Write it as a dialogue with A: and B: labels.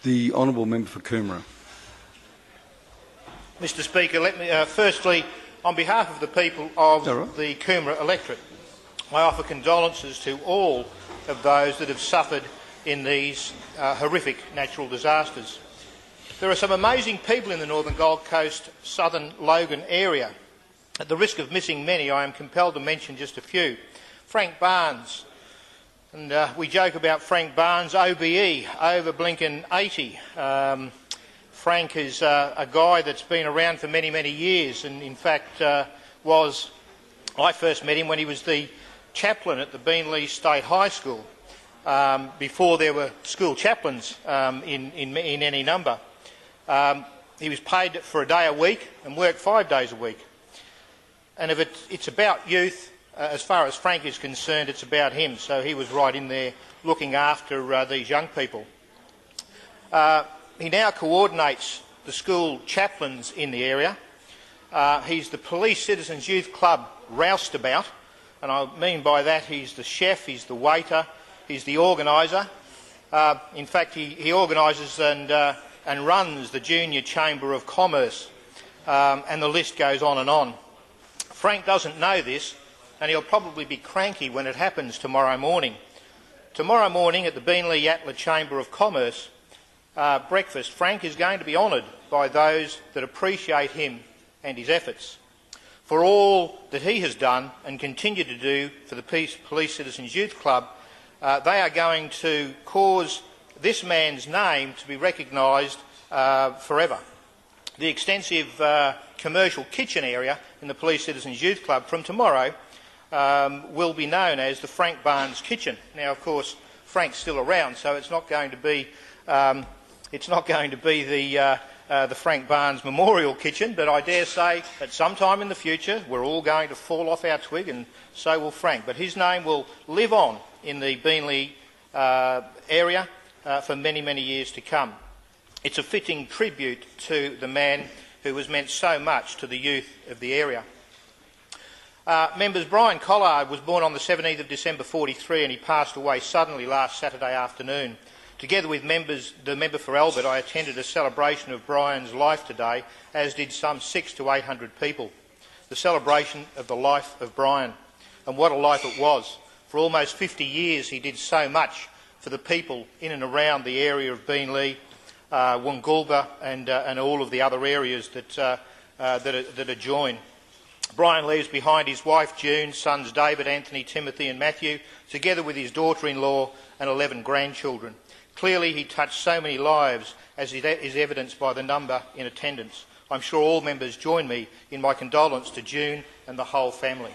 A: The honourable member for Coomera.
B: Mr Speaker, let me firstly, on behalf of the people of the Coomera electorate, I offer condolences to all of those that have suffered in these horrific natural disasters. There are some amazing people in the Northern Gold Coast, southern Logan area. At the risk of missing many, I am compelled to mention just a few. Frank Barnes, and we joke about Frank Barnes, OBE, over blinking 80. Frank is a guy that's been around for many, many years, and in fact I first met him when he was the chaplain at the Beenleigh State High School, before there were school chaplains in any number. He was paid for a day a week and worked 5 days a week. And if it's about youth, as far as Frank is concerned, it's about him. So he was right in there looking after these young people. He now coordinates the school chaplains in the area. He's the Police Citizens Youth Club roustabout, and I mean by that he's the chef, he's the waiter, he's the organiser. In fact, he organises and runs the Junior Chamber of Commerce, and the list goes on and on. Frank doesn't know this, and he'll probably be cranky when it happens tomorrow morning. Tomorrow morning at the Beenleigh Yatala Chamber of Commerce breakfast, Frank is going to be honoured by those that appreciate him and his efforts. For all that he has done and continue to do for the Police Citizens Youth Club, they are going to cause this man's name to be recognised forever. The extensive commercial kitchen area in the Police Citizens Youth Club from tomorrow will be known as the Frank Barnes Kitchen. Now, of course, Frank's still around, so it's not going to be the Frank Barnes Memorial Kitchen, but I dare say at some time in the future we're all going to fall off our twig, and so will Frank. But his name will live on in the Beenleigh area for many, many years to come. It's a fitting tribute to the man who has meant so much to the youth of the area. Members, Brian Collard was born on the 17th of December 1943, and he passed away suddenly last Saturday afternoon. Together with the member for Albert, I attended a celebration of Brian's life today, as did some 600 to 800 people. The celebration of the life of Brian, and what a life it was. For almost 50 years he did so much for the people in and around the area of Beenleigh, Woongoolba and all of the other areas that adjoin. Brian leaves behind his wife June, sons David, Anthony, Timothy and Matthew, together with his daughter-in-law and 11 grandchildren. Clearly he touched so many lives, as is evidenced by the number in attendance. I'm sure all members join me in my condolence to June and the whole family.